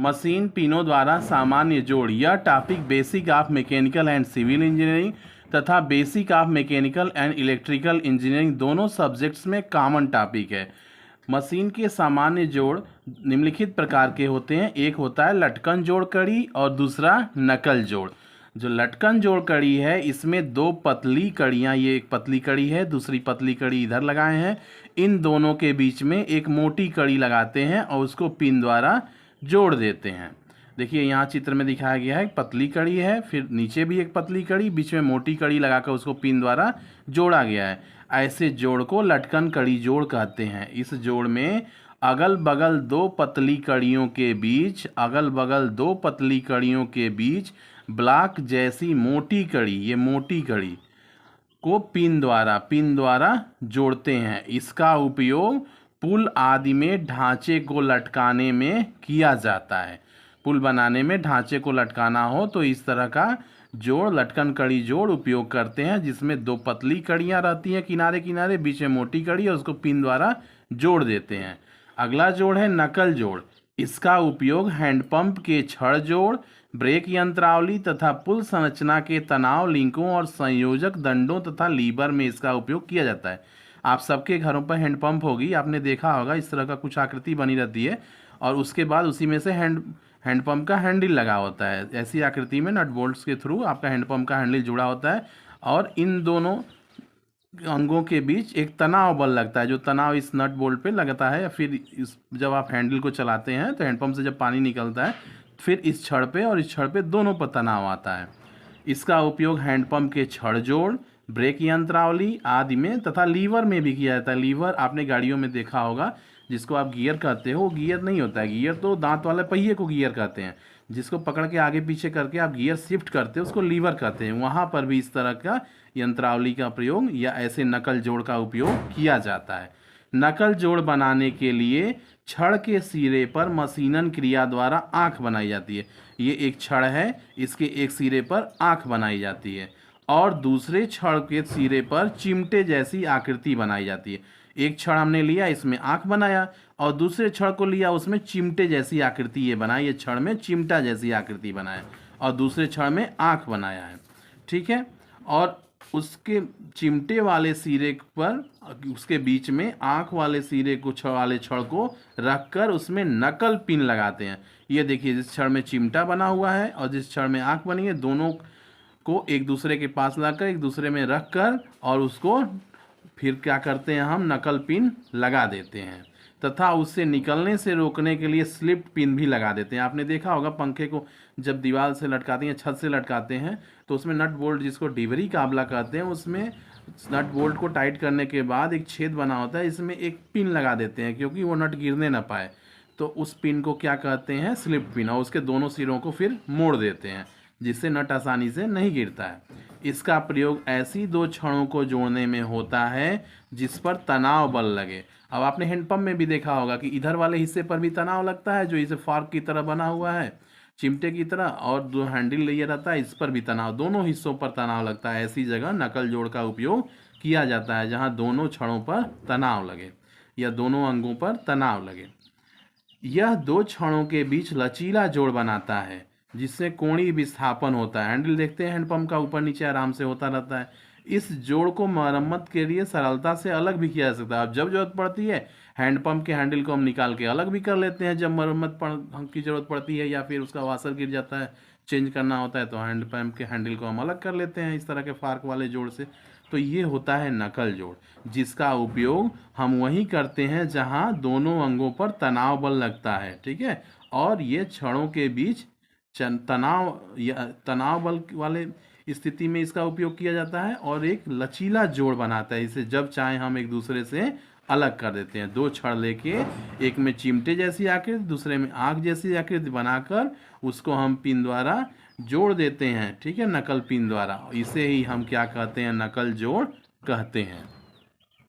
Machine पिनों द्वारा सामान्य जोड़। यह topic basic of mechanical and civil engineering तथा basic of mechanical and electrical engineering दोनों सब्जेक्ट्स में कॉमन टॉपिक है। मशीन के सामान्य जोड़ निम्नलिखित प्रकार के होते हैं। एक होता है लटकन जोड़ कड़ी और दूसरा नकल जोड़। जो लटकन जोड़ कड़ी है इसमें दो पतली कड़ियाँ, ये एक पतली कड़ी है, दूसरी पतली कड़ी इधर लगाए हैं। इन दोनों के बीच में एक मोटी कड़ी लगाते हैं और उसको पिन द्वारा जोड़ देते हैं। देखिए यहाँ चित्र में दिखाया गया है, पतली कड़ी है, फिर नीचे भी एक पतली कड़ी, बीच में मोटी कड़ी लगाकर उसको पिन द्वारा जोड़ा गया है। ऐसे जोड़ को लटकन कड़ी जोड़ कहते हैं। इस जोड़ में अगल बगल दो पतली कड़ियों के बीच ब्लॉक जैसी मोटी कड़ी, ये मोटी कड़ी को पिन द्वारा जोड़ते हैं। इसका उपयोग पुल आदि में ढांचे को लटकाने में किया जाता है। पुल बनाने में ढांचे को लटकाना हो तो इस तरह का जोड़ लटकन कड़ी जोड़ उपयोग करते हैं, जिसमें दो पतली कड़ियां रहती हैं किनारे किनारे, बीच में मोटी कड़ी और उसको पिन द्वारा जोड़ देते हैं। अगला जोड़ है नकल जोड़। इसका उपयोग हैंडपंप के छड़ जोड़, ब्रेक यंत्रावली तथा पुल संरचना के तनाव लिंकों और संयोजक दंडों तथा लीवर में इसका उपयोग किया जाता है। आप सबके घरों पर हैंडपंप होगी, आपने देखा होगा, इस तरह का कुछ आकृति बनी रहती है और उसके बाद उसी में से हैंडपंप का हैंडल लगा होता है। ऐसी आकृति में नट बोल्ट्स के थ्रू आपका हैंडपंप का हैंडल जुड़ा होता है और इन दोनों अंगों के बीच एक तनाव बल लगता है, जो तनाव इस नट बोल्ट पे लगता है। फिर जब आप हैंडल को चलाते हैं तो हैंडपंप से जब पानी निकलता है फिर इस छड़ पे और इस छड़ पे दोनों पर तनाव आता है। इसका उपयोग हैंडपंप के छड़ जोड़, ब्रेक यंत्रावली आदि में तथा लीवर में भी किया जाता है। लीवर आपने गाड़ियों में देखा होगा, जिसको आप गियर कहते हो, गियर नहीं होता है। गियर तो दांत वाले पहिए को गियर कहते हैं। जिसको पकड़ के आगे पीछे करके आप गियर शिफ्ट करते हो उसको लीवर कहते हैं। वहाँ पर भी इस तरह का यंत्रावली का प्रयोग या ऐसे नकल जोड़ का उपयोग किया जाता है। नकल जोड़ बनाने के लिए छड़ के सिरे पर मशीनन क्रिया द्वारा आँख बनाई जाती है। ये एक छड़ है, इसके एक सिरे पर आँख बनाई जाती है और दूसरे छड़ के सिरे पर चिमटे जैसी आकृति बनाई जाती है। एक छड़ हमने लिया, इसमें आँख बनाया और दूसरे छड़ को लिया, उसमें चिमटे जैसी आकृति ये बनाई। ये छड़ में चिमटा जैसी आकृति बनाया और दूसरे छड़ में आँख बनाया है, ठीक है। और उसके चिमटे वाले सिरे पर, उसके बीच में आँख वाले सिरे को छड़ को रखकर उसमें नकल पिन लगाते हैं। ये देखिए, जिस छड़ में चिमटा बना हुआ है और जिस छड़ में आँख बनी है, दोनों को एक दूसरे के पास लाकर एक दूसरे में रख कर और उसको फिर क्या करते हैं, हम नकल पिन लगा देते हैं तथा उससे निकलने से रोकने के लिए स्लिप पिन भी लगा देते हैं। आपने देखा होगा पंखे को जब दीवार से लटकाते हैं, छत से लटकाते हैं, तो उसमें नट बोल्ट, जिसको डिवरी काबला कहते हैं, उसमें नट बोल्ट को टाइट करने के बाद एक छेद बना होता है, इसमें एक पिन लगा देते हैं क्योंकि वो नट गिरने ना पाए। तो उस पिन को क्या कहते हैं, स्लिप पिन, और उसके दोनों सिरों को फिर मोड़ देते हैं जिससे नट आसानी से नहीं गिरता है। इसका प्रयोग ऐसी दो छड़ों को जोड़ने में होता है जिस पर तनाव बल लगे। अब आपने हैंडपंप में भी देखा होगा कि इधर वाले हिस्से पर भी तनाव लगता है, जो इसे फॉर्क की तरह बना हुआ है, चिमटे की तरह, और जो हैंडल लिए रहता है इस पर भी तनाव, दोनों हिस्सों पर तनाव लगता है। ऐसी जगह नकल जोड़ का उपयोग किया जाता है जहाँ दोनों छड़ों पर तनाव लगे या दोनों अंगों पर तनाव लगे। यह दो छड़ों के बीच लचीला जोड़ बनाता है जिससे कोणीय विस्थापन होता है। हैंडल देखते हैं हैंडपंप का ऊपर नीचे आराम से होता रहता है। इस जोड़ को मरम्मत के लिए सरलता से अलग भी किया जा सकता है। अब जब जरूरत पड़ती है हैंडपंप के हैंडल को हम निकाल के अलग भी कर लेते हैं, जब मरम्मत की जरूरत पड़ती है या फिर उसका वाशर गिर जाता है, चेंज करना होता है, तो हैंडपंप के हैंडल को हम अलग कर लेते हैं इस तरह के फार्क वाले जोड़ से। तो ये होता है नकल जोड़, जिसका उपयोग हम वहीं करते हैं जहाँ दोनों अंगों पर तनाव बल लगता है, ठीक है। और ये छड़ों के बीच तनाव बल वाले स्थिति में इसका उपयोग किया जाता है और एक लचीला जोड़ बनाता है। इसे जब चाहे हम एक दूसरे से अलग कर देते हैं। दो छड़ लेके एक में चिमटे जैसी आकृति, दूसरे में आँख जैसी आकृति बनाकर उसको हम पिन द्वारा जोड़ देते हैं, ठीक है, नकल पिन द्वारा। इसे ही हम क्या कहते हैं, नकल जोड़ कहते हैं।